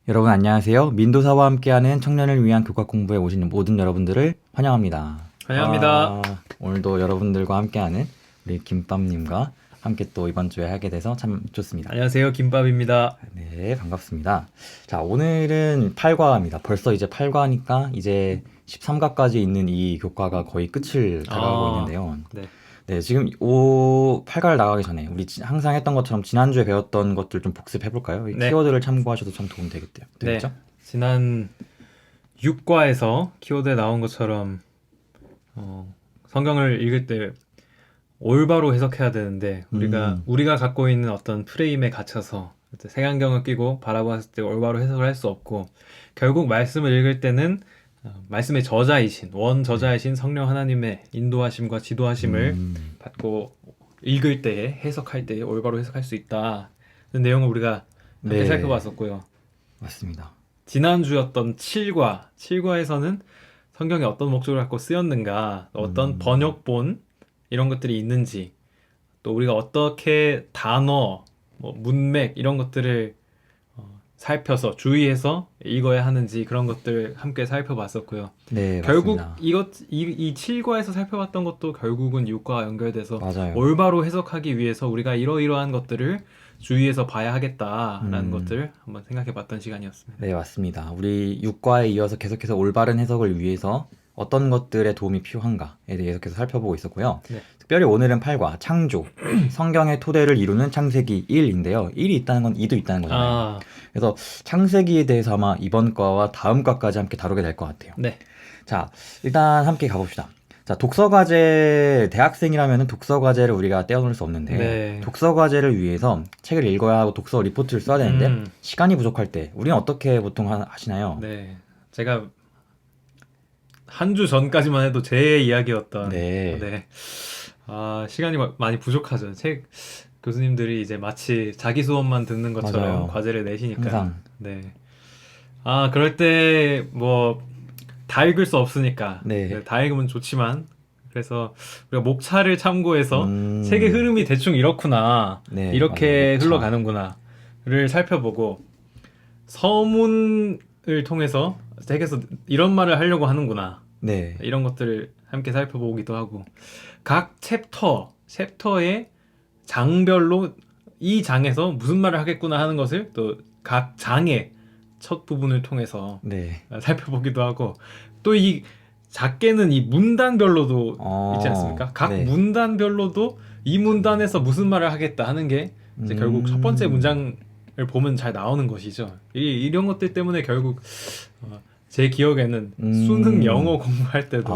여러분 안녕하세요. 민도사와 함께하는 청년을 위한 교과 공부에 오신 모든 여러분들을 환영합니다. 환영합니다. 오늘도 여러분들과 함께하는 우리 김밥님과 함께 또 이번 주에 하게 돼서 참 좋습니다. 안녕하세요, 김밥입니다. 네, 반갑습니다. 자, 오늘은 8과입니다. 벌써 이제 8과니까 이제 13과까지 있는 이 교과가 거의 끝을 다가가고 있는데요. 네. 네, 지금 8과를 나가기 전에 우리 항상 했던 것처럼 지난주에 배웠던 것들 좀 복습해볼까요? 이 네. 키워드를 참고하셔도 참 도움 되겠죠? 되겠죠? 지난 6과에서 키워드에 나온 것처럼 성경을 읽을 때 올바로 해석해야 되는데 우리가 갖고 있는 어떤 프레임에 갇혀서 색안경을 끼고 바라봤을 때 올바로 해석을 할 수 없고 결국 말씀을 읽을 때는 말씀의 저자이신 원저자이신 성령 하나님의 인도하심과 지도하심을 받고 읽을 때에 해석할 때에 올바로 해석할 수 있다. 그 내용을 우리가 함께 네. 살펴봤었고요. 맞습니다. 지난주였던 7과에서는 성경이 어떤 목적을 갖고 쓰였는가, 어떤 번역본 이런 것들이 있는지, 또 우리가 어떻게 단어, 문맥 이런 것들을 살펴서 주의해서 읽어야 하는지 그런 것들 함께 살펴봤었고요. 네, 결국 맞습니다. 이 7과에서 살펴봤던 것도 결국은 6과와 연결돼서 맞아요. 올바로 해석하기 위해서 우리가 이러이러한 것들을 주의해서 봐야 하겠다라는 것들을 한번 생각해 봤던 시간이었습니다. 네, 맞습니다. 우리 6과에 이어서 계속해서 올바른 해석을 위해서 어떤 것들의 도움이 필요한가에 대해 계속해서 살펴보고 있었고요. 네. 특별히 오늘은 8과 창조, 성경의 토대를 이루는 창세기 1인데요. 1이 있다는 건 2도 있다는 거잖아요. 그래서 창세기에 대해서 아마 이번 과와 다음 과까지 함께 다루게 될 것 같아요. 네. 자, 일단 함께 가봅시다. 자, 독서과제, 대학생이라면 독서과제를 우리가 떼어놓을 수 없는데, 네. 독서과제를 위해서 책을 읽어야 하고 독서 리포트를 써야 되는데, 시간이 부족할 때, 우리는 어떻게 보통 하시나요? 네. 제가 한 주 전까지만 해도 제 이야기였던 네. 시간이 많이 부족하죠. 책 교수님들이 이제 마치 자기 수업만 듣는 것처럼 맞아요. 과제를 내시니까. 항상. 네. 그럴 때 다 읽을 수 없으니까. 네. 다 읽으면 좋지만 그래서 우리가 목차를 참고해서 책의 음, 흐름이 대충 이렇구나. 네, 이렇게 맞아요. 목차. 흘러가는구나를 살펴보고 서문을 통해서 책에서 이런 말을 하려고 하는구나. 네. 이런 것들을 함께 살펴보기도 하고 각 챕터의 장별로 이 장에서 무슨 말을 하겠구나 하는 것을 또 각 장의 첫 부분을 통해서 네. 살펴보기도 하고 또 이 작게는 이 문단별로도 있지 않습니까? 각 네. 문단별로도 이 문단에서 무슨 말을 하겠다 하는 게 이제 결국 첫 번째 문장을 보면 잘 나오는 것이죠. 이런 것들 때문에 결국 제 기억에는 수능 영어 공부할 때도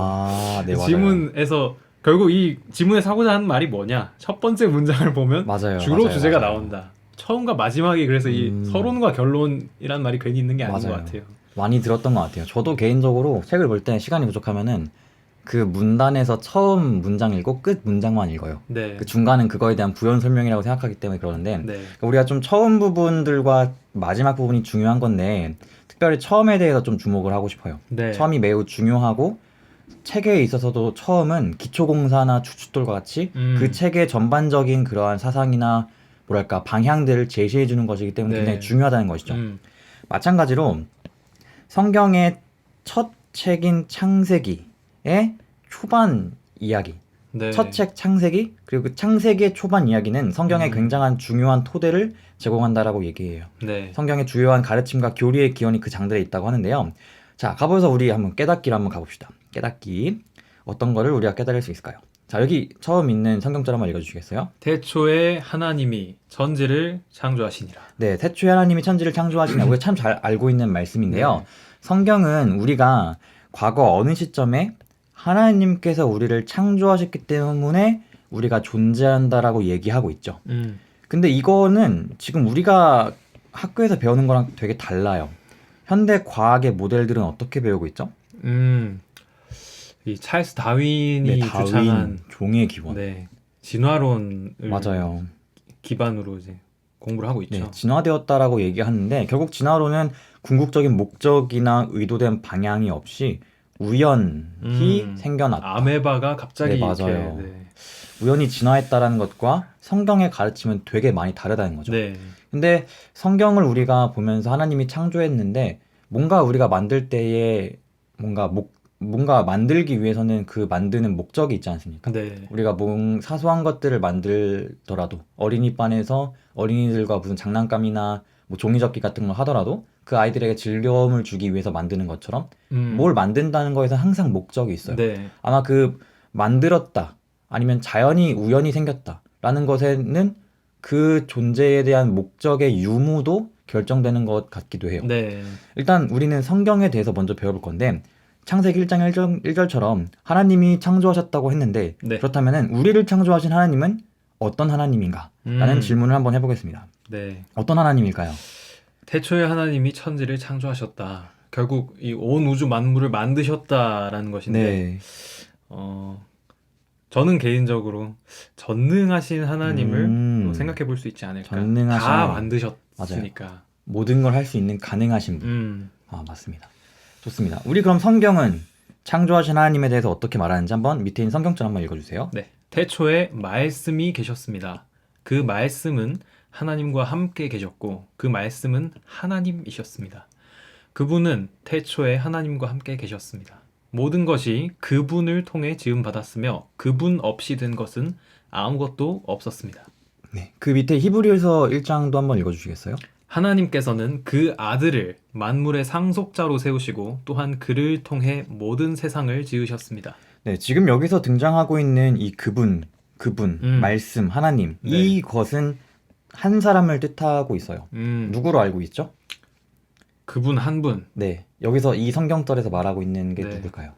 네, 맞아요. 지문에서 결국 이 지문에서 하고자 하는 말이 뭐냐? 첫 번째 문장을 보면 맞아요. 주로 맞아요. 주제가 맞아요. 나온다. 처음과 마지막이 그래서 이 서론과 결론이란 말이 괜히 있는 게 아닌 것 맞아요. 같아요. 많이 들었던 것 같아요. 저도 개인적으로 책을 볼 때 시간이 부족하면은 그 문단에서 처음 문장 읽고 끝 문장만 읽어요. 네. 그 중간은 그거에 대한 부연 설명이라고 생각하기 때문에 그러는데, 네. 그러니까 우리가 좀 처음 부분들과 마지막 부분이 중요한 건데, 특별히 처음에 대해서 좀 주목을 하고 싶어요. 네. 처음이 매우 중요하고, 책에 있어서도 처음은 기초공사나 추측돌과 같이 그 책의 전반적인 그러한 사상이나 뭐랄까 방향들을 제시해 주는 것이기 때문에 네. 굉장히 중요하다는 것이죠. 마찬가지로 성경의 첫 책인 창세기의 초반 이야기, 네. 첫 책 창세기, 그리고 그 창세기의 초반 이야기는 성경의 굉장한 중요한 토대를 제공한다라고 얘기해요. 네. 성경의 주요한 가르침과 교리의 기원이 그 장들에 있다고 하는데요. 자, 가보면서 우리 한번 깨닫기를 한번 가봅시다. 깨닫기. 어떤 거를 우리가 깨달을 수 있을까요? 자, 여기 처음 있는 성경절 한번 읽어주시겠어요? 태초에 하나님이 천지를 창조하시니라. 네, 태초에 하나님이 천지를 창조하시냐. 우리가 참 잘 알고 있는 말씀인데요. 네. 성경은 우리가 과거 어느 시점에 하나님께서 우리를 창조하셨기 때문에 우리가 존재한다라고 얘기하고 있죠. 근데 이거는 지금 우리가 학교에서 배우는 거랑 되게 달라요. 현대 과학의 모델들은 어떻게 배우고 있죠? 이 찰스 다윈이 네, 다윈, 주창한 종의 기원. 네, 진화론을 맞아요. 기반으로 이제 공부를 하고 있죠. 네, 진화되었다라고 얘기하는데 결국 진화론은 궁극적인 목적이나 의도된 방향이 없이 우연히 생겨났다. 아메바가 갑자기 네, 이렇게 맞아요. 우연히 진화했다라는 것과 성경의 가르침은 되게 많이 다르다는 거죠. 네. 근데 성경을 우리가 보면서 하나님이 창조했는데 뭔가 우리가 만들 때에 뭔가 만들기 위해서는 그 만드는 목적이 있지 않습니까? 네. 우리가 사소한 것들을 만들더라도 어린이반에서 어린이들과 무슨 장난감이나 뭐 종이접기 같은 걸 하더라도 그 아이들에게 즐거움을 주기 위해서 만드는 것처럼 뭘 만든다는 거에서 항상 목적이 있어요. 네. 아마 그 만들었다 아니면 자연이 우연히 생겼다라는 것에는 그 존재에 대한 목적의 유무도 결정되는 것 같기도 해요. 네. 일단 우리는 성경에 대해서 먼저 배워볼 건데 창세기 1장 1절처럼 하나님이 창조하셨다고 했는데 네. 그렇다면 우리를 창조하신 하나님은 어떤 하나님인가? 라는 질문을 한번 해보겠습니다. 네. 어떤 하나님일까요? 태초에 하나님이 천지를 창조하셨다. 결국 이 온 우주 만물을 만드셨다라는 것인데 네. 저는 개인적으로 전능하신 하나님을 또 생각해 볼 수 있지 않을까. 전능하신 다 하나님. 만드셨으니까. 모든 걸 할 수 있는 가능하신 분. 음. 맞습니다. 좋습니다. 우리 그럼 성경은 창조하신 하나님에 대해서 어떻게 말하는지 한번 밑에 있는 성경절 한번 읽어주세요. 네. 태초에 말씀이 계셨습니다. 그 말씀은 하나님과 함께 계셨고 그 말씀은 하나님이셨습니다. 그분은 태초에 하나님과 함께 계셨습니다. 모든 것이 그분을 통해 지음받았으며 그분 없이 된 것은 아무것도 없었습니다. 네. 그 밑에 히브리서 1장도 한번 읽어주시겠어요? 하나님께서는 그 아들을 만물의 상속자로 세우시고 또한 그를 통해 모든 세상을 지으셨습니다. 네, 지금 여기서 등장하고 있는 이 그분, 말씀, 하나님, 네. 이것은 한 사람을 뜻하고 있어요. 누구로 알고 있죠? 그분 한 분. 네, 여기서 이 성경절에서 말하고 있는 게 네. 누굴까요?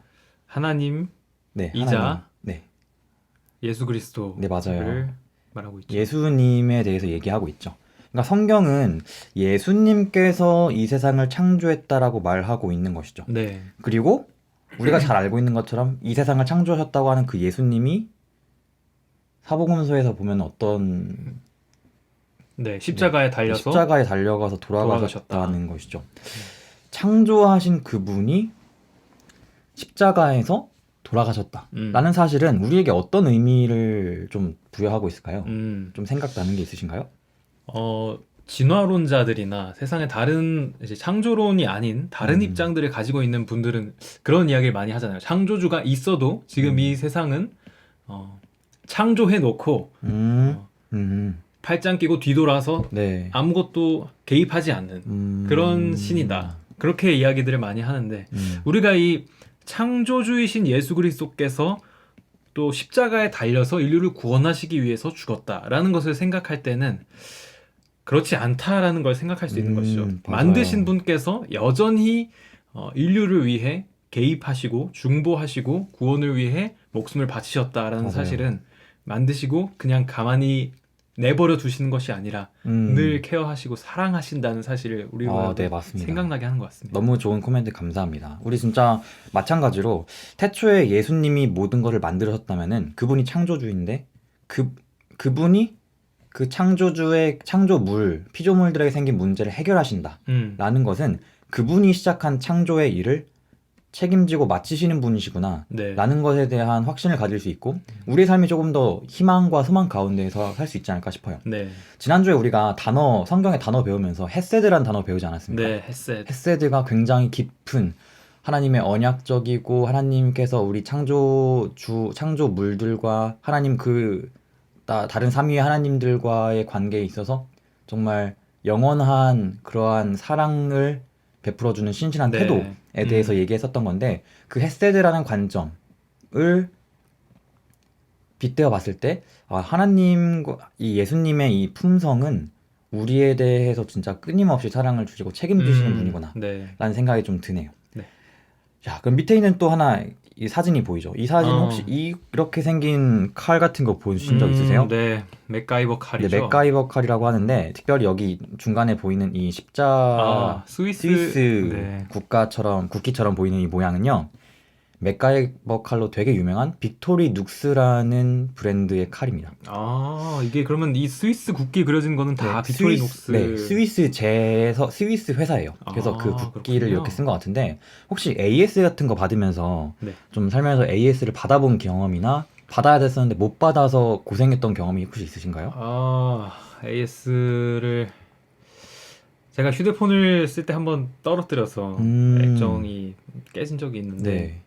하나님, 네, 이자, 하나님. 네, 예수 그리스도를 네, 맞아요. 말하고 있죠. 예수님에 대해서 얘기하고 있죠. 그러니까 성경은 예수님께서 이 세상을 창조했다라고 말하고 있는 것이죠. 네. 그리고 우리가 잘 알고 있는 것처럼 이 세상을 창조하셨다고 하는 그 예수님이 사복음서에서 보면 어떤 네, 십자가에 달려서 십자가에 달려가서 돌아가셨다는 것이죠. 창조하신 그분이 십자가에서 돌아가셨다라는 사실은 우리에게 어떤 의미를 좀 부여하고 있을까요? 좀 생각나는 게 있으신가요? 진화론자들이나 세상의 다른 이제 창조론이 아닌 다른 입장들을 가지고 있는 분들은 그런 이야기를 많이 하잖아요. 창조주가 있어도 지금 이 세상은 창조해 놓고 팔짱 끼고 뒤돌아서 네. 아무것도 개입하지 않는 그런 신이다. 그렇게 이야기들을 많이 하는데 우리가 이 창조주이신 예수 그리스도께서 또 십자가에 달려서 인류를 구원하시기 위해서 죽었다라는 것을 생각할 때는 그렇지 않다라는 걸 생각할 수 있는 것이죠. 맞아요. 만드신 분께서 여전히 인류를 위해 개입하시고 중보하시고 구원을 위해 목숨을 바치셨다라는 맞아요. 사실은 만드시고 그냥 가만히 내버려 두시는 것이 아니라 늘 케어하시고 사랑하신다는 사실을 우리가 네, 맞습니다. 생각나게 하는 것 같습니다. 너무 좋은 코멘트 감사합니다. 우리 진짜 마찬가지로 태초에 예수님이 모든 것을 만들었다면은 그분이 창조주인데 그분이 그 창조주의 창조물, 피조물들에게 생긴 문제를 해결하신다라는 것은 그분이 시작한 창조의 일을 책임지고 마치시는 분이시구나 네. 라는 것에 대한 확신을 가질 수 있고 우리의 삶이 조금 더 희망과 소망 가운데서 살 수 있지 않을까 싶어요. 네. 지난주에 우리가 성경의 단어 배우면서 헤세드라는 단어 배우지 않았습니까? 네, 헤세드. 헤세드가 굉장히 깊은 하나님의 언약적이고 하나님께서 우리 창조물들과 하나님 다른 삼위의 하나님들과의 관계에 있어서 정말 영원한 그러한 사랑을 베풀어주는 신실한 네. 태도에 대해서 얘기했었던 건데 그 헤세드라는 관점을 빗대어 봤을 때 하나님과 이 예수님의 이 품성은 우리에 대해서 진짜 끊임없이 사랑을 주시고 책임지시는 분이구나 네. 라는 생각이 좀 드네요. 네. 자, 그럼 밑에 있는 또 하나 이 사진이 보이죠? 이 사진 혹시 이렇게 생긴 칼 같은 거 보신 적 있으세요? 네, 맥가이버 칼이죠. 네, 맥가이버 칼이라고 하는데 특별히 여기 중간에 보이는 이 스위스 네. 국기처럼 보이는 이 모양은요. 맥가이버 칼로 되게 유명한 빅토리 눅스라는 브랜드의 칼입니다. 이게 그러면 이 스위스 국기 그려진 거는 다 네, 빅토리 녹스. 네, 스위스 회사예요. 그래서 그 국기를 그렇군요. 이렇게 쓴 것 같은데 혹시 AS 같은 거 받으면서 네. 좀 살면서 AS를 받아본 경험이나 받아야 됐었는데 못 받아서 고생했던 경험이 혹시 있으신가요? AS를 제가 휴대폰을 쓸 때 한번 떨어뜨려서 액정이 깨진 적이 있는데 네.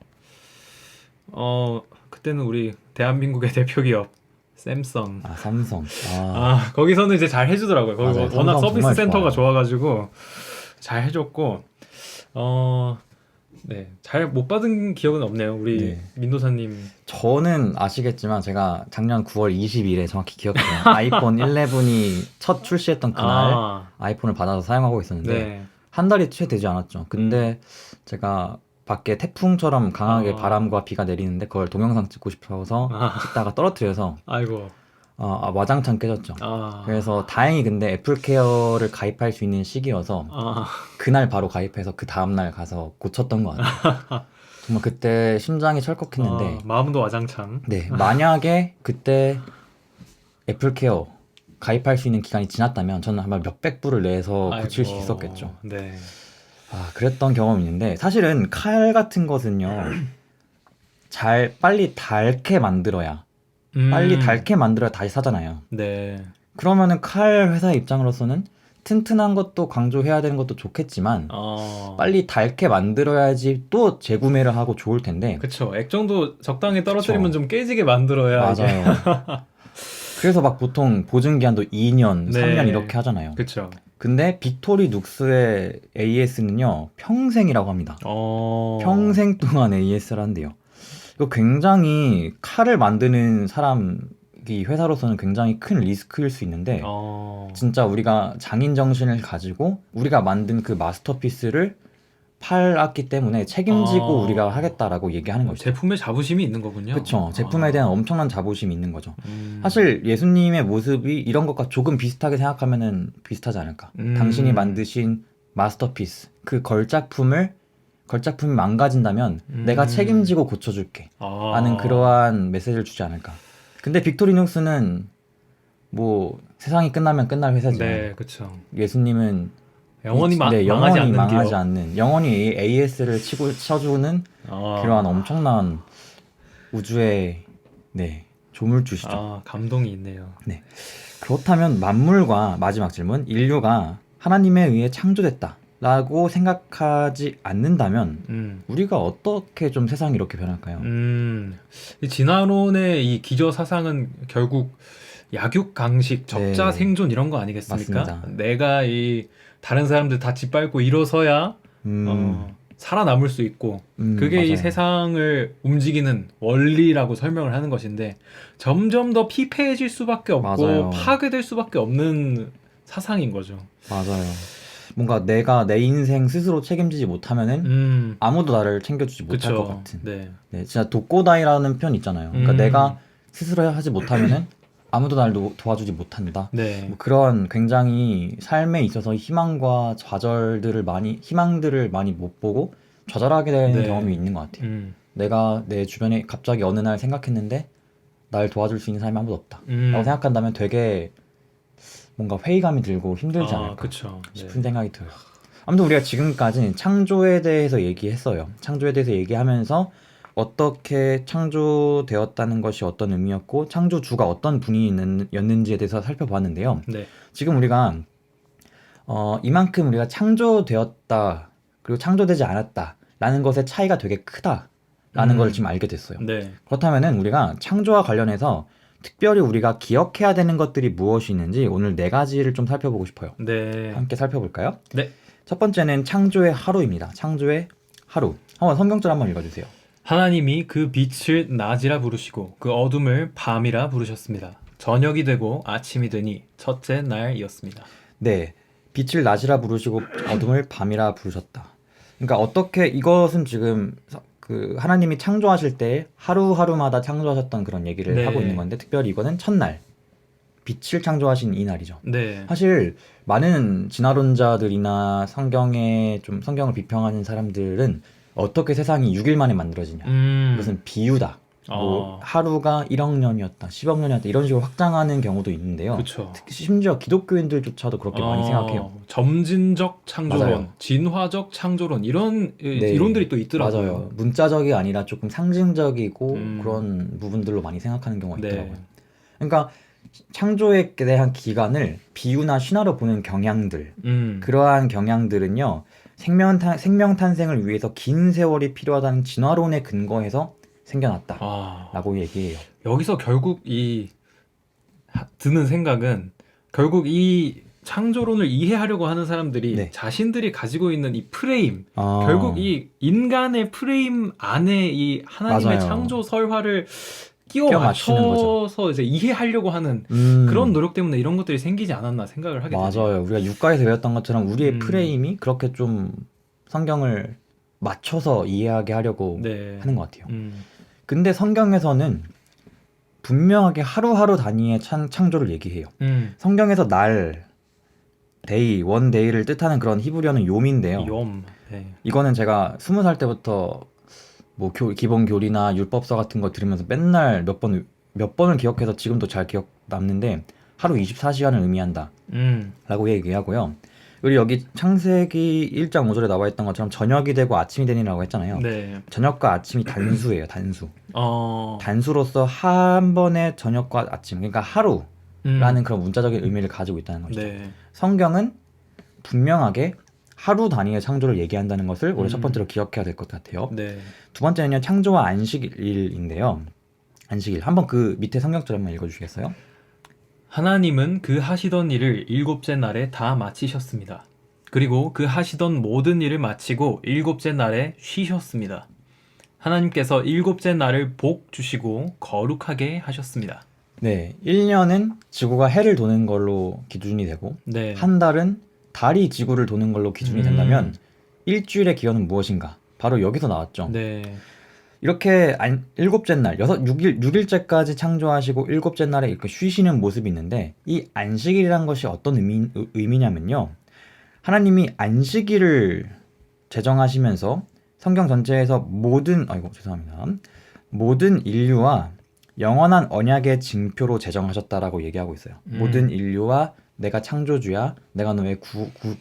그때는 우리 대한민국의 대표 기업 샘성. 삼성. 거기서는 이제 잘 해주더라고요. 거기 맞아요. 워낙 삼성 서비스 정말 센터가 좋아요. 좋아가지고 잘 해줬고, 네, 잘 못 받은 기억은 없네요. 우리 네. 민도사님. 저는 아시겠지만 제가 작년 9월 20일에 정확히 기억해요. 아이폰 11이 첫 출시했던 그날 아이폰을 받아서 사용하고 있었는데 네. 한 달이 채 되지 않았죠. 근데 제가 밖에 태풍처럼 강하게 바람과 비가 내리는데 그걸 동영상 찍고 싶어서 찍다가 떨어뜨려서 아이고. 와장창 깨졌죠. 그래서 다행히 근데 애플케어를 가입할 수 있는 시기여서 그날 바로 가입해서 그 다음날 가서 고쳤던 것 같아요. 정말 그때 심장이 철컥했는데 마음도 와장창. 네, 만약에 그때 애플케어 가입할 수 있는 기간이 지났다면 저는 아마 몇백 불을 내서 고칠 수 있었겠죠. 네. 그랬던 경험이 있는데 사실은 칼 같은 것은요 빨리 닳게 만들어야 다시 사잖아요. 네. 그러면은 칼 회사 입장으로서는 튼튼한 것도 강조해야 되는 것도 좋겠지만 빨리 닳게 만들어야지 또 재구매를 하고 좋을 텐데. 그쵸. 액정도 적당히 떨어뜨리면 좀 깨지게 만들어야. 맞아요. 그래서 막 보통 보증기한도 2년, 3년 이렇게 하잖아요. 그쵸. 근데 빅토리눅스의 AS는요 평생이라고 합니다. 평생 동안 AS를 한대요. 이거 굉장히 칼을 만드는 이 회사로서는 굉장히 큰 리스크일 수 있는데 진짜 우리가 장인 정신을 가지고 우리가 만든 그 마스터피스를 팔았기 때문에 책임지고 우리가 하겠다라고 얘기하는 거죠. 제품에 자부심이 있는 거군요. 그렇죠. 제품에 대한 엄청난 자부심이 있는 거죠. 사실 예수님의 모습이 이런 것과 조금 비슷하게 생각하면은 비슷하지 않을까. 당신이 만드신 마스터피스, 그 걸작품이 망가진다면 내가 책임지고 고쳐줄게 라는 그러한 메시지를 주지 않을까. 근데 빅토리눅스는 뭐 세상이 끝나면 끝날 회사지만 네, 그쵸. 예수님은 영원히 영원히 망하지 망하지 않는 영원히 AS를 쳐주는 그러한 엄청난 우주의 조물주시죠. 감동이 있네요. 네. 그렇다면 만물과 마지막 질문, 인류가 하나님에 의해 창조됐다 라고 생각하지 않는다면 우리가 어떻게 좀 세상이 이렇게 변할까요? 이 진화론의 이 기저 사상은 결국 약육강식, 적자 생존 이런 거 아니겠습니까? 맞습니다. 내가 이 다른 사람들 다 짓밟고 일어서야 살아남을 수 있고 그게 맞아요. 이 세상을 움직이는 원리라고 설명을 하는 것인데 점점 더 피폐해질 수밖에 없고 맞아요. 파괴될 수밖에 없는 사상인 거죠. 맞아요. 뭔가 내가 내 인생 스스로 책임지지 못하면은 아무도 나를 챙겨주지 못할 것 같은. 네, 진짜 독고다이라는 표현 있잖아요. 그러니까 내가 스스로 하지 못하면은 아무도 날 도와주지 못한다. 네. 뭐 그런 굉장히 삶에 있어서 희망들을 많이 못 보고 좌절하게 되는 경험이 있는 것 같아요. 내가 내 주변에 갑자기 어느 날 생각했는데 날 도와줄 수 있는 사람이 아무도 없다. 라고 생각한다면 되게 뭔가 회의감이 들고 힘들지 않을까 싶은 생각이 들어요. 아무튼 우리가 지금까지 창조에 대해서 얘기했어요. 창조에 대해서 얘기하면서 어떻게 창조되었다는 것이 어떤 의미였고 창조주가 어떤 분이었는지에 대해서 살펴봤는데요. 지금 우리가 이만큼 우리가 창조되었다 그리고 창조되지 않았다 라는 것의 차이가 되게 크다라는 걸 지금 알게 됐어요. 그렇다면은 우리가 창조와 관련해서 특별히 우리가 기억해야 되는 것들이 무엇이 있는지 오늘 4가지를 좀 살펴보고 싶어요. 함께 살펴볼까요? 첫 번째는 창조의 하루입니다. 창조의 하루. 성경절 한번 읽어주세요. 하나님이 그 빛을 낮이라 부르시고 그 어둠을 밤이라 부르셨습니다. 저녁이 되고 아침이 되니 첫째 날이었습니다. 네, 빛을 낮이라 부르시고 어둠을 밤이라 부르셨다. 그러니까 이것은 지금 그 하나님이 창조하실 때 하루하루마다 창조하셨던 그런 얘기를 하고 있는 건데 특별히 이거는 첫날 빛을 창조하신 이 날이죠. 사실 많은 진화론자들이나 성경을 비평하는 사람들은 어떻게 세상이 6일 만에 만들어지냐 이것은 비유다 뭐 하루가 1억 년이었다, 10억 년이었다 이런 식으로 확장하는 경우도 있는데요. 그쵸. 심지어 기독교인들조차도 그렇게 많이 생각해요. 점진적 창조론, 맞아요. 진화적 창조론 이런 네, 이론들이 또 있더라고요. 맞아요. 문자적이 아니라 조금 상징적이고 그런 부분들로 많이 생각하는 경우가 네. 있더라고요. 그러니까 창조에 대한 기간을 비유나 신화로 보는 경향들, 그러한 경향들은요, 생명 탄생을 위해서 긴 세월이 필요하다는 진화론에 근거해서 생겨났다라고 얘기해요. 여기서 결국 드는 생각은 결국 이 창조론을 이해하려고 하는 사람들이 네. 자신들이 가지고 있는 이 프레임, 결국 이 인간의 프레임 안에 이 하나님의 맞아요. 창조 설화를 끼워 맞추는 거죠. 맞춰서 이제 이해하려고 하는 그런 노력 때문에 이런 것들이 생기지 않았나 생각을 하게 되네요. 맞아요. 우리가 육가에서 배웠던 것처럼 우리의 프레임이 그렇게 좀 성경을 맞춰서 이해하게 하려고 네. 하는 것 같아요. 근데 성경에서는 분명하게 하루하루 단위의 창조를 얘기해요. 성경에서 날, 데이, 원 데이를 뜻하는 그런 히브리어는 욤인데요. 네. 이거는 제가 20살 때부터 뭐 기본 교리나 율법서 같은 거 들으면서 맨날 몇 번을 기억해서 지금도 잘 기억 남는데, 하루 24시간을 의미한다 라고 얘기하고요. 그리고 여기 창세기 1장 5절에 나와 있던 것처럼 저녁이 되고 아침이 되니라고 했잖아요. 네. 저녁과 아침이 단수예요. 단수. 단수로서 한 번의 저녁과 아침, 그러니까 하루라는 그런 문자적인 의미를 가지고 있다는 거죠. 네. 성경은 분명하게 하루 단위의 창조를 얘기한다는 것을 우리 첫 번째로 기억해야 될 것 같아요. 네. 두 번째는요, 창조와 안식일인데요. 안식일. 한번 그 밑에 성경절 한번 읽어주시겠어요? 하나님은 그 하시던 일을 일곱째 날에 다 마치셨습니다. 그리고 그 하시던 모든 일을 마치고 일곱째 날에 쉬셨습니다. 하나님께서 일곱째 날을 복 주시고 거룩하게 하셨습니다. 네, 1년은 지구가 해를 도는 걸로 기준이 되고, 네. 한 달은 달이 지구를 도는 걸로 기준이 된다면 일주일의 기원은 무엇인가? 바로 여기서 나왔죠. 네. 이렇게 일곱째 날, 6일째까지 창조하시고 일곱째 날에 이렇게 쉬시는 모습이 있는데, 이 안식일이란 것이 어떤 의미냐면요. 하나님이 안식일을 제정하시면서 성경 전체에서 모든 인류와 영원한 언약의 징표로 제정하셨다라고 얘기하고 있어요. 모든 인류와 내가 창조주야, 내가 너의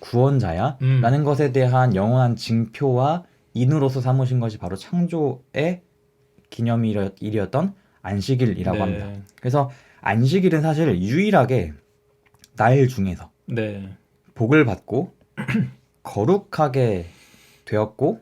구원자야 라는 것에 대한 영원한 징표와 인으로서 삼으신 것이 바로 창조의 기념일이었던 안식일이라고 네. 합니다. 그래서 안식일은 사실 유일하게 날 중에서 네. 복을 받고 거룩하게 되었고,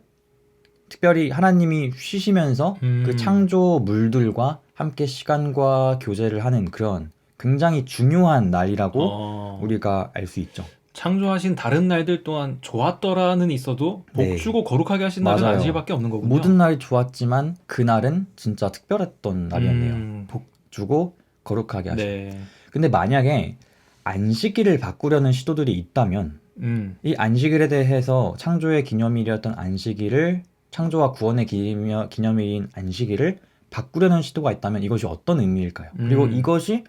특별히 하나님이 쉬시면서 그 창조물들과 함께 시간과 교제를 하는 그런 굉장히 중요한 날이라고 우리가 알 수 있죠. 창조하신 다른 날들 또한 좋았더라는 있어도 복 네. 주고 거룩하게 하신 날은 맞아요. 안식일밖에 없는 거군요. 모든 날이 좋았지만 그날은 진짜 특별했던 날이었네요. 복 주고 거룩하게 하신. 네. 근데 만약에 안식일을 바꾸려는 시도들이 있다면 이 안식일에 대해서 창조의 기념일이었던 안식일을, 창조와 구원의 기념일인 안식일을 바꾸려는 시도가 있다면 이것이 어떤 의미일까요? 그리고 이것이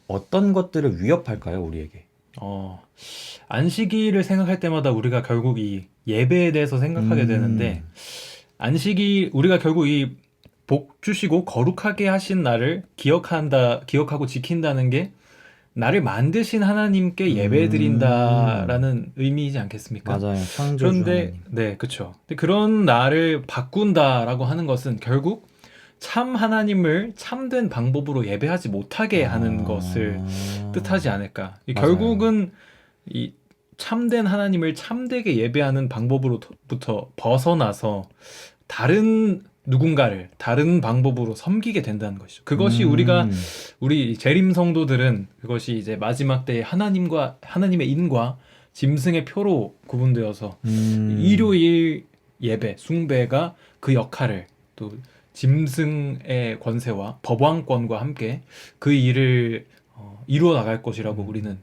어떤 것들을 위협할까요, 우리에게? 안식일을 생각할 때마다 우리가 결국 이 예배에 대해서 생각하게 되는데, 안식일, 우리가 결국 이 복 주시고 거룩하게 하신 날을 기억하고 지킨다는 게 나를 만드신 하나님께 예배드린다라는 의미이지 않겠습니까? 맞아요. 창조주 하나님. 네, 그렇죠. 그런 나를 바꾼다라고 하는 것은 결국 참 하나님을 참된 방법으로 예배하지 못하게 하는 것을 뜻하지 않을까. 결국은 이 참된 하나님을 참되게 예배하는 방법으로부터 벗어나서 다른 누군가를 다른 방법으로 섬기게 된다는 것이죠. 그것이 우리 재림 성도들은 그것이 이제 마지막 때에 하나님의 인과 짐승의 표로 구분되어서 일요일 예배, 숭배가 그 역할을, 또 짐승의 권세와 법왕권과 함께 그 일을 이루어 나갈 것이라고 우리는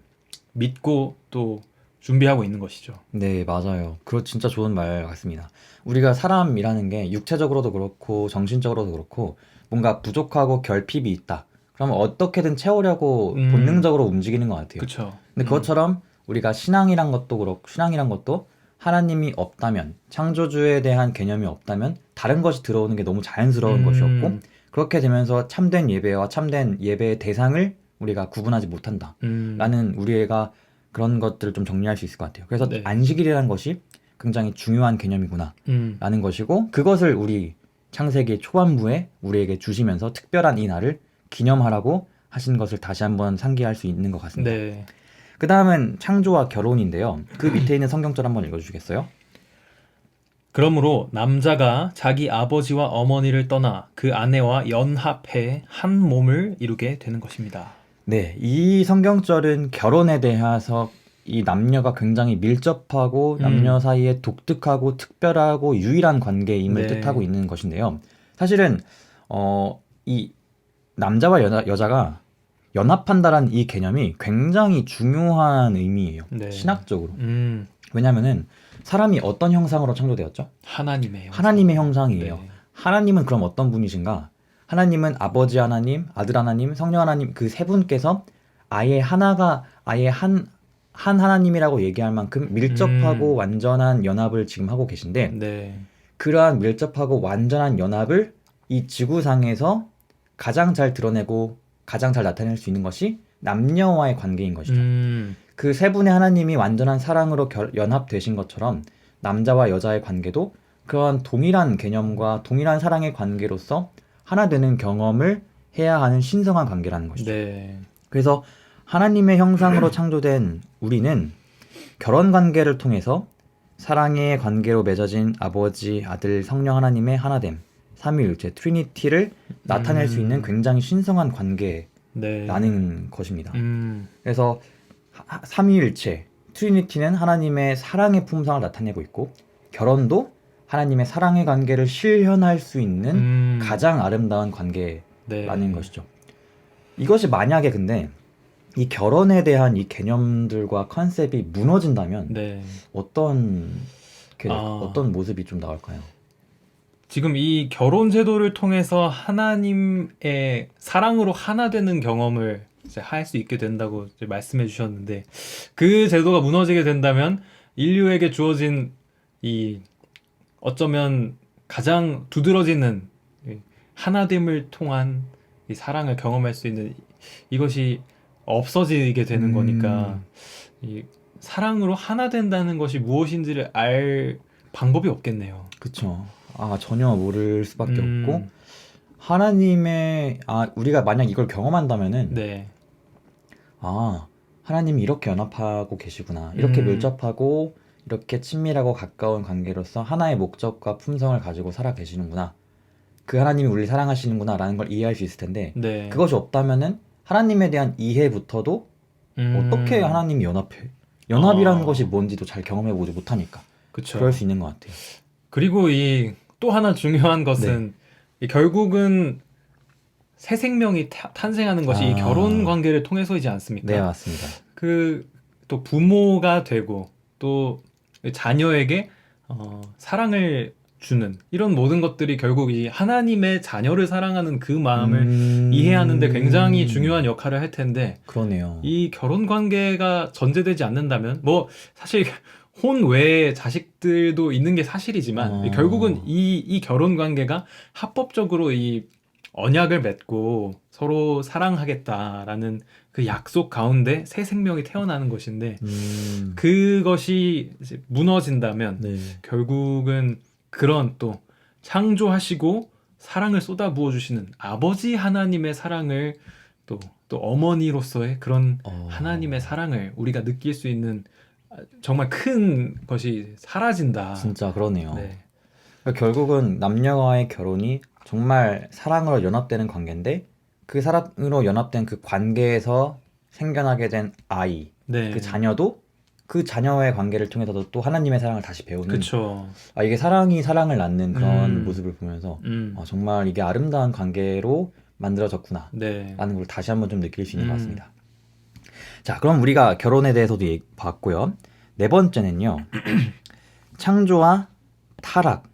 믿고 또 준비하고 있는 것이죠. 네, 맞아요. 그거 진짜 좋은 말 같습니다. 우리가 사람이라는 게 육체적으로도 그렇고 정신적으로도 그렇고 뭔가 부족하고 결핍이 있다. 그러면 어떻게든 채우려고 본능적으로 움직이는 것 같아요. 그쵸. 근데 그것처럼 우리가 신앙이란 것도 하나님이 없다면, 창조주에 대한 개념이 없다면 다른 것이 들어오는 게 너무 자연스러운 것이었고, 그렇게 되면서 참된 예배와 참된 예배의 대상을 우리가 구분하지 못한다. 라는 우리가 그런 것들을 좀 정리할 수 있을 것 같아요. 그래서 네. 안식일이라는 것이 굉장히 중요한 개념이구나 라는 것이고, 그것을 우리 창세기 초반부에 우리에게 주시면서 특별한 이 날을 기념하라고 하신 것을 다시 한번 상기할 수 있는 것 같습니다. 네. 그 다음은 창조와 결혼인데요. 그 밑에 있는 성경절 한번 읽어주시겠어요? 그러므로 남자가 자기 아버지와 어머니를 떠나 그 아내와 연합해 한 몸을 이루게 되는 것입니다. 네, 이 성경절은 결혼에 대해서 이 남녀가 굉장히 밀접하고 남녀 사이에 독특하고 특별하고 유일한 관계임을 네. 뜻하고 있는 것인데요. 사실은 이 남자와 여자가 연합한다라는 이 개념이 굉장히 중요한 의미예요. 네. 신학적으로. 왜냐면은 사람이 어떤 형상으로 창조되었죠? 하나님의 형상. 하나님의 형상이에요. 네. 하나님은 그럼 어떤 분이신가? 하나님은 아버지 하나님, 아들 하나님, 성령 하나님 그 세 분께서 아예 한 하나님이라고 얘기할 만큼 밀접하고 완전한 연합을 지금 하고 계신데, 네. 그러한 밀접하고 완전한 연합을 이 지구상에서 가장 잘 드러내고 가장 잘 나타낼 수 있는 것이 남녀와의 관계인 것이죠. 그 세 분의 하나님이 완전한 사랑으로 연합되신 것처럼 남자와 여자의 관계도 그러한 동일한 개념과 동일한 사랑의 관계로서 하나 되는 경험을 해야 하는 신성한 관계라는 것이죠. 네. 그래서 하나님의 형상으로 창조된 우리는 결혼 관계를 통해서 사랑의 관계로 맺어진 아버지, 아들, 성령 하나님의 하나됨, 삼위일체, 트리니티를 나타낼 수 있는 굉장히 신성한 관계라는 네. 것입니다. 그래서 삼위일체, 트리니티는 하나님의 사랑의 품성을 나타내고 있고, 결혼도 하나님의 사랑의 관계를 실현할 수 있는 가장 아름다운 관계라는 네. 것이죠. 이것이 만약에 근데 이 결혼에 대한 이 개념들과 컨셉이 무너진다면 네. 어떤 모습이 좀 나올까요? 지금 이 결혼 제도를 통해서 하나님의 사랑으로 하나 되는 경험을 할 수 있게 된다고 이제 말씀해 주셨는데, 그 제도가 무너지게 된다면 인류에게 주어진 이 어쩌면 가장 두드러지는 이 하나됨을 통한 이 사랑을 경험할 수 있는 이것이 없어지게 되는 거니까, 이 사랑으로 하나 된다는 것이 무엇인지를 알 방법이 없겠네요. 그쵸. 전혀 모를 수밖에 없고, 하나님의 우리가 만약 이걸 경험한다면은 네. 하나님이 이렇게 연합하고 계시구나, 이렇게 밀접하고 이렇게 친밀하고 가까운 관계로서 하나의 목적과 품성을 가지고 살아 계시는구나, 그 하나님이 우리를 사랑하시는구나 라는 걸 이해할 수 있을 텐데, 네. 그것이 없다면은 하나님에 대한 이해부터도 어떻게 하나님이 연합이라는 것이 뭔지도 잘 경험해보지 못하니까 그쵸. 그럴 수 있는 것 같아요. 그리고 이 또 하나 중요한 것은 이 결국은 새 생명이 탄생하는 것이 이 결혼 관계를 통해서이지 않습니까? 네, 맞습니다. 그 또 부모가 되고 또 자녀에게 사랑을 주는 이런 모든 것들이 결국 이 하나님의 자녀를 사랑하는 그 마음을 이해하는데 굉장히 중요한 역할을 할 텐데, 그러네요. 이 결혼 관계가 전제되지 않는다면, 뭐 사실 혼 외에 자식들도 있는 게 사실이지만 결국은 이 결혼 관계가 합법적으로 이 언약을 맺고 서로 사랑하겠다라는 그 약속 가운데 새 생명이 태어나는 것인데, 그것이 이제 무너진다면 결국은 그런 또 창조하시고 사랑을 쏟아 부어주시는 아버지 하나님의 사랑을 또 어머니로서의 그런 하나님의 사랑을 우리가 느낄 수 있는 정말 큰 것이 사라진다. 진짜 그러네요. 네. 그러니까 결국은 남녀와의 결혼이 정말 사랑으로 연합되는 관계인데, 그 사랑으로 연합된 그 관계에서 생겨나게 된 아이, 그 자녀도 그 자녀의 관계를 통해서도 또 하나님의 사랑을 다시 배우는, 그쵸. 이게 사랑이 사랑을 낳는 그런 모습을 보면서 정말 이게 아름다운 관계로 만들어졌구나 라는 걸 다시 한번 좀 느낄 수 있는 것 같습니다. 자, 그럼 우리가 결혼에 대해서도 봤고요. 네 번째는요. 창조와 타락,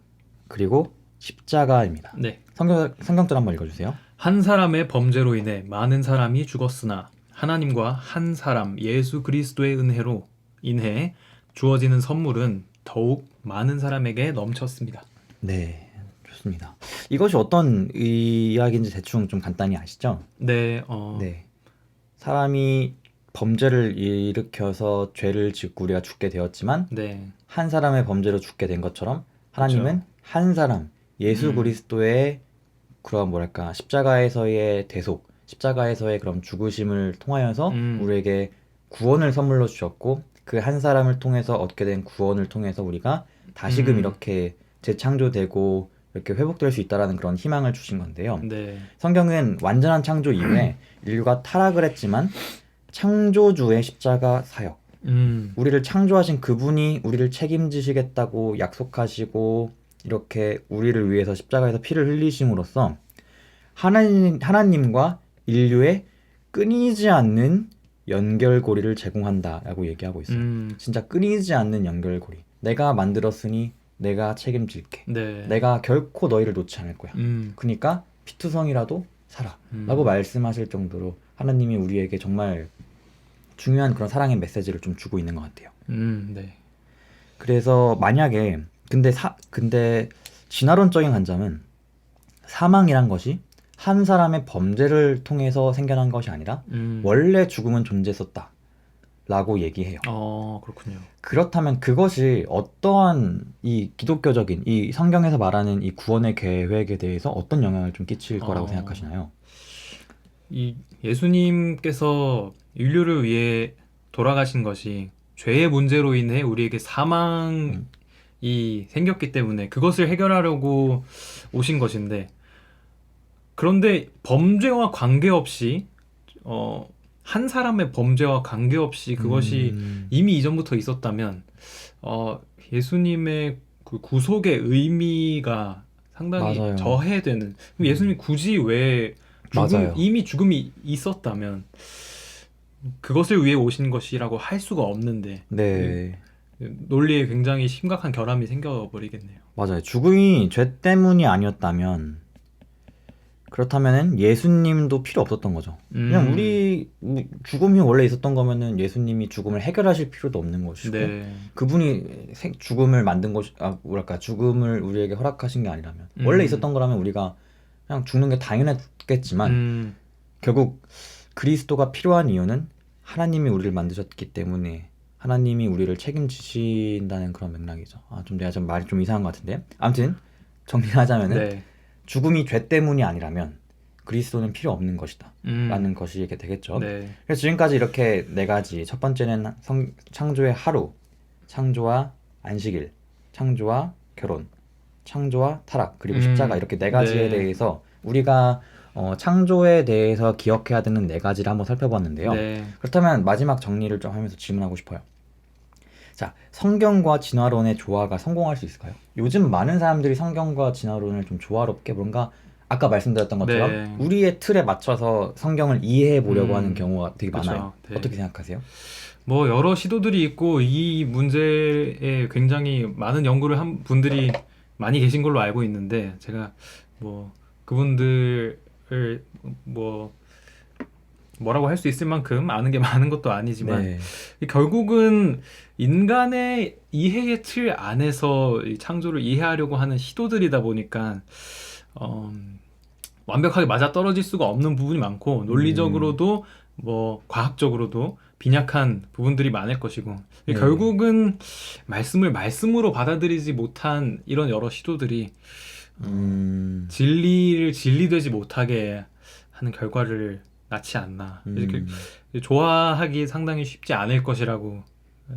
그리고 십자가입니다. 네. 성경절 한번 읽어주세요. 한 사람의 범죄로 인해 많은 사람이 죽었으나 하나님과 한 사람 예수 그리스도의 은혜로 인해 주어지는 선물은 더욱 많은 사람에게 넘쳤습니다. 네, 좋습니다. 이것이 어떤 이야기인지 대충 좀 간단히 아시죠? 네, 네. 사람이 범죄를 일으켜서 죄를 짓고 우리가 죽게 되었지만 네, 한 사람의 범죄로 죽게 된 것처럼 하나님은 그쵸. 한 사람 예수 음, 그리스도의 그런 뭐랄까 십자가에서의 대속, 십자가에서의 그런 죽으심을 통하여서 음, 우리에게 구원을 선물로 주셨고 그 한 사람을 통해서 얻게 된 구원을 통해서 우리가 다시금 음, 이렇게 재창조되고 이렇게 회복될 수 있다라는 그런 희망을 주신 건데요. 네, 성경은 완전한 창조 이후에 인류가 타락을 했지만 창조주의 십자가 사역, 우리를 창조하신 그분이 우리를 책임지시겠다고 약속하시고 이렇게 우리를 위해서 십자가에서 피를 흘리심으로써 하나님과 인류의 끊이지 않는 연결고리를 제공한다라고 얘기하고 있어요. 진짜 끊이지 않는 연결고리. 내가 만들었으니 내가 책임질게. 네, 내가 결코 너희를 놓지 않을 거야. 음, 그러니까 피투성이라도 살아. 라고 음, 말씀하실 정도로 하나님이 우리에게 정말 중요한 그런 사랑의 메시지를 좀 주고 있는 것 같아요. 네, 그래서 만약에 근데 진화론적인 관점은 사망이란 것이 한 사람의 범죄를 통해서 생겨난 것이 아니라 음, 원래 죽음은 존재했었다 라고 얘기해요. 그렇군요. 그렇다면 그것이 어떠한 이 기독교적인 이 성경에서 말하는 이 구원의 계획에 대해서 어떤 영향을 좀 끼칠 거라고 어, 생각하시나요? 이 예수님께서 인류를 위해 돌아가신 것이 죄의 문제로 인해 우리에게 사망이 음, 생겼기 때문에 그것을 해결하려고 오신 것인데, 그런데 범죄와 관계없이 한 사람의 범죄와 관계없이 그것이 음, 이미 이전부터 있었다면 예수님의 그 구속의 의미가 상당히 맞아요. 저해되는. 그럼 음, 예수님이 굳이 왜 맞아요. 이미 죽음이 있었다면 그것을 위해 오신 것이라고 할 수가 없는데, 이 네, 논리에 굉장히 심각한 결함이 생겨버리겠네요. 맞아요. 죽음이 죄 때문이 아니었다면 그렇다면은 예수님도 필요 없었던 거죠. 그냥 음, 우리 죽음이 원래 있었던 거면은 예수님이 죽음을 해결하실 필요도 없는 것이고 네, 그분이 죽음을 만든 것이 뭐랄까 죽음을 우리에게 허락하신 게 아니라면 원래 음, 있었던 거라면 우리가 그냥 죽는 게 당연했겠지만 음, 결국 그리스도가 필요한 이유는 하나님이 우리를 만드셨기 때문에 하나님이 우리를 책임지신다는 그런 맥락이죠. 좀 내가 좀 말이 좀 이상한 것 같은데 아무튼 정리하자면은 네, 죽음이 죄 때문이 아니라면 그리스도는 필요 없는 것이다. 음, 라는 것이 이게 되겠죠. 네, 그래서 지금까지 이렇게 네 가지. 첫 번째는 창조의 하루, 창조와 안식일, 창조와 결혼, 창조와 타락, 그리고 십자가 이렇게 네 가지에 네, 대해서 우리가 창조에 대해서 기억해야 되는 네 가지를 한번 살펴봤는데요. 네. 그렇다면 마지막 정리를 좀 하면서 질문하고 싶어요. 자, 성경과 진화론의 조화가 성공할 수 있을까요? 요즘 많은 사람들이 성경과 진화론을 좀 조화롭게 뭔가 아까 말씀드렸던 것처럼 네. 우리의 틀에 맞춰서 성경을 이해해 보려고 하는 음, 경우가 되게 많아요. 그쵸. 네. 어떻게 생각하세요? 뭐, 여러 시도들이 있고, 이 문제에 굉장히 많은 연구를 한 분들이 많이 계신 걸로 알고 있는데, 제가 뭐, 그분들을 뭐, 뭐라고 할 수 있을 만큼 아는 게 많은 것도 아니지만, 네. 결국은 인간의 이해의 틀 안에서 이 창조를 이해하려고 하는 시도들이다 보니까, 어, 완벽하게 맞아떨어질 수가 없는 부분이 많고, 음, 논리적으로도 뭐 과학적으로도 빈약한 부분들이 많을 것이고, 네. 결국은 말씀을 말씀으로 받아들이지 못한 이런 여러 시도들이 음, 진리를 진리되지 못하게 하는 결과를 낳지 않나. 이렇게 음, 좋아하기 상당히 쉽지 않을 것이라고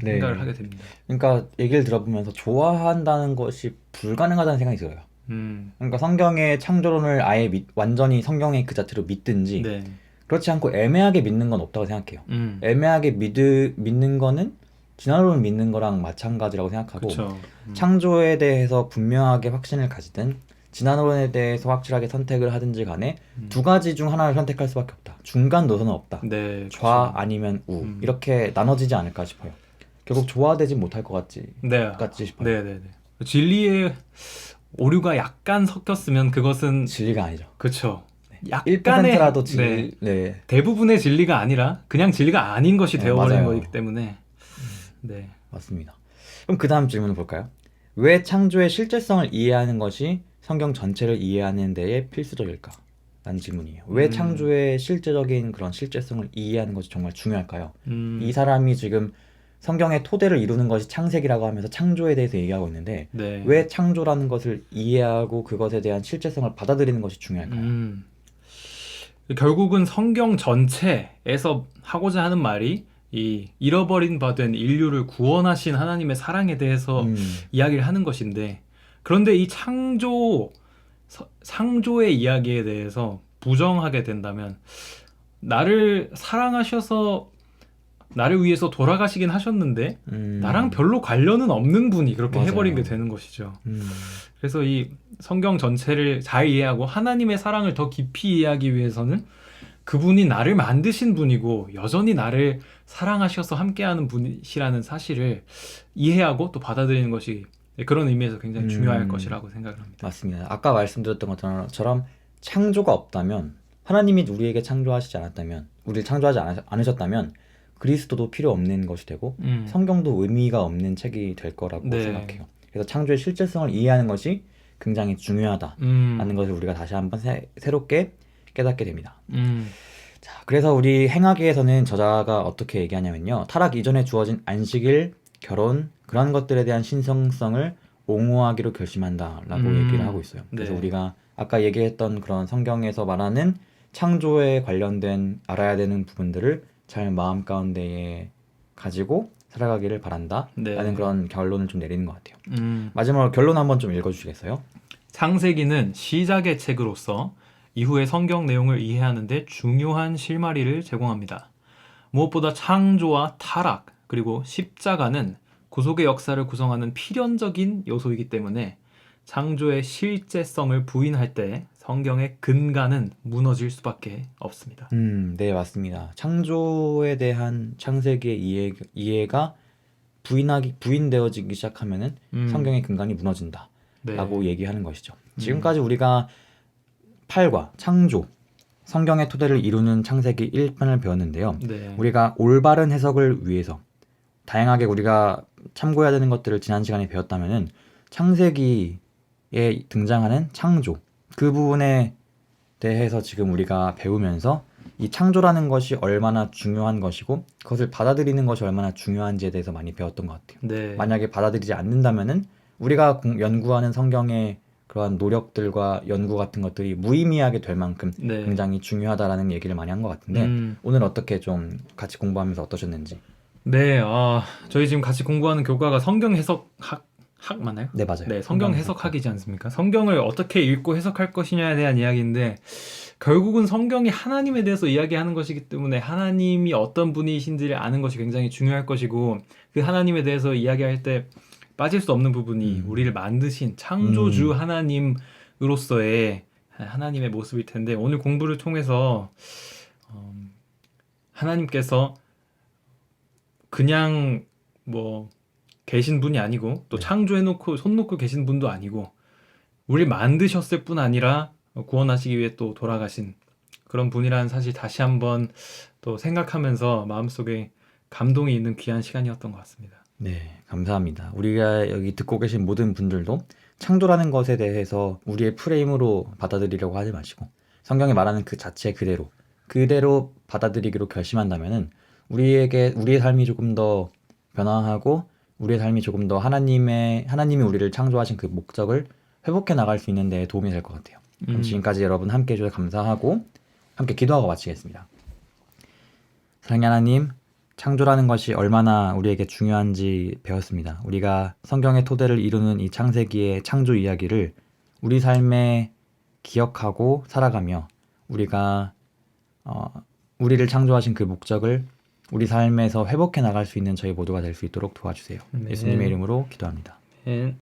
생각을 네. 하게 됩니다. 그러니까 얘기를 들어보면서 좋아한다는 것이 불가능하다는 생각이 들어요. 음, 그러니까 성경의 창조론을 아예 완전히 성경의 그 자체로 믿든지 네, 그렇지 않고 애매하게 믿는 건 없다고 생각해요. 음, 애매하게 믿는 거는 진화론을 믿는 거랑 마찬가지라고 생각하고 그쵸. 창조에 대해서 분명하게 확신을 가지든 진화론에 대해서 확실하게 선택을 하든지 간에 두 가지 중 하나를 선택할 수밖에 없다. 중간 노선은 없다. 네, 좌 그쵸. 아니면 우 음, 이렇게 나눠지지 않을까 싶어요. 결국 조화되지 못할 것 네, 같지 싶어요. 네, 네, 네. 진리의 오류가 약간 섞였으면 그것은, 진리가 아니죠. 그쵸. 약간의, 1%라도 네, 네, 대부분의 진리가 아니라 그냥 진리가 아닌 것이 네, 되어버린 거기 맞아요. 때문에, 네. 맞습니다. 그럼 그 다음 질문을 볼까요? 왜 창조의 실제성을 이해하는 것이 성경 전체를 이해하는 데에 필수적일까? 라는 질문이에요. 왜 창조의 실제적인 그런 실제성을 이해하는 것이 정말 중요할까요? 이 사람이 지금 성경의 토대를 이루는 것이 창세기라고 하면서 창조에 대해서 얘기하고 있는데 네. 왜 창조라는 것을 이해하고 그것에 대한 실제성을 받아들이는 것이 중요할까요? 결국은 성경 전체에서 하고자 하는 말이 이 잃어버린 바 된 인류를 구원하신 하나님의 사랑에 대해서 이야기를 하는 것인데, 그런데 이 창조의 이야기에 대해서 부정하게 된다면, 나를 사랑하셔서 나를 위해서 돌아가시긴 하셨는데 나랑 별로 관련은 없는 분이 그렇게 맞아요. 해버린 게 되는 것이죠. 그래서 이 성경 전체를 잘 이해하고 하나님의 사랑을 더 깊이 이해하기 위해서는 그분이 나를 만드신 분이고 여전히 나를 사랑하셔서 함께하는 분이시라는 사실을 이해하고 또 받아들이는 것이 그런 의미에서 굉장히 중요할 것이라고 생각을 합니다. 맞습니다. 아까 말씀드렸던 것처럼 창조가 없다면, 하나님이 우리에게 창조하시지 않았다면, 우리를 창조하지 않으셨다면 그리스도도 필요 없는 것이 되고 성경도 의미가 없는 책이 될 거라고 네. 생각해요. 그래서 창조의 실제성을 이해하는 것이 굉장히 중요하다라는 것을 우리가 다시 한번 새롭게 깨닫게 됩니다. 자, 그래서 우리 행하기에서는 저자가 어떻게 얘기하냐면요. 타락 이전에 주어진 안식일, 결혼, 그런 것들에 대한 신성성을 옹호하기로 결심한다라고 얘기를 하고 있어요. 그래서 네. 우리가 아까 얘기했던 그런 성경에서 말하는 창조에 관련된 알아야 되는 부분들을 잘 마음 가운데에 가지고 살아가기를 바란다 라는 그런 결론을 좀 내리는 것 같아요. 마지막으로 결론 한번 좀 읽어주시겠어요? 창세기는 시작의 책으로서 이후의 성경 내용을 이해하는 데 중요한 실마리를 제공합니다. 무엇보다 창조와 타락 그리고 십자가는 구속의 역사를 구성하는 필연적인 요소이기 때문에 창조의 실제성을 부인할 때 성경의 근간은 무너질 수밖에 없습니다. 네, 맞습니다. 창조에 대한 창세기의 이해가 부인되어지기 시작하면은 성경의 근간이 무너진다라고 얘기하는 것이죠. 지금까지 우리가 8과 창조, 성경의 토대를 이루는 창세기 1편을 배웠는데요. 네. 우리가 올바른 해석을 위해서 다양하게 우리가 참고해야 되는 것들을 지난 시간에 배웠다면은 창세기에 등장하는 창조, 그 부분에 대해서 지금 우리가 배우면서 이 창조라는 것이 얼마나 중요한 것이고 그것을 받아들이는 것이 얼마나 중요한지에 대해서 많이 배웠던 것 같아요. 네. 만약에 받아들이지 않는다면은 우리가 연구하는 성경의 그러한 노력들과 연구 같은 것들이 무의미하게 될 만큼 네. 굉장히 중요하다라는 얘기를 많이 한 것 같은데 오늘 어떻게 좀 같이 공부하면서 어떠셨는지? 네, 저희 지금 같이 공부하는 교과가 성경 해석학 맞나요? 네, 맞아요. 네, 성경 해석학이지 않습니까? 성경을 어떻게 읽고 해석할 것이냐에 대한 이야기인데 결국은 성경이 하나님에 대해서 이야기하는 것이기 때문에 하나님이 어떤 분이신지를 아는 것이 굉장히 중요할 것이고, 그 하나님에 대해서 이야기할 때 빠질 수 없는 부분이 우리를 만드신 창조주 하나님으로서의 하나님의 모습일 텐데, 오늘 공부를 통해서 하나님께서 그냥 뭐 계신 분이 아니고 또 창조해놓고 손 놓고 계신 분도 아니고 우리를 만드셨을 뿐 아니라 구원하시기 위해 또 돌아가신 그런 분이라는 사실 다시 한번 또 생각하면서 마음속에 감동이 있는 귀한 시간이었던 것 같습니다. 네, 감사합니다. 우리가 여기 듣고 계신 모든 분들도 창조라는 것에 대해서 우리의 프레임으로 받아들이려고 하지 마시고 성경이 말하는 그 자체 그대로 받아들이기로 결심한다면은 우리의 삶이 조금 더 변화하고 우리의 삶이 조금 더 하나님이 우리를 창조하신 그 목적을 회복해 나갈 수 있는 데 도움이 될 것 같아요. 그럼 지금까지 여러분 함께 해주셔서 감사하고 함께 기도하고 마치겠습니다. 사랑하는 하나님, 창조라는 것이 얼마나 우리에게 중요한지 배웠습니다. 우리가 성경의 토대를 이루는 이 창세기의 창조 이야기를 우리 삶에 기억하고 살아가며 우리가 우리를 창조하신 그 목적을 우리 삶에서 회복해 나갈 수 있는 저희 모두가 될 수 있도록 도와주세요. 네. 예수님의 이름으로 기도합니다. 네.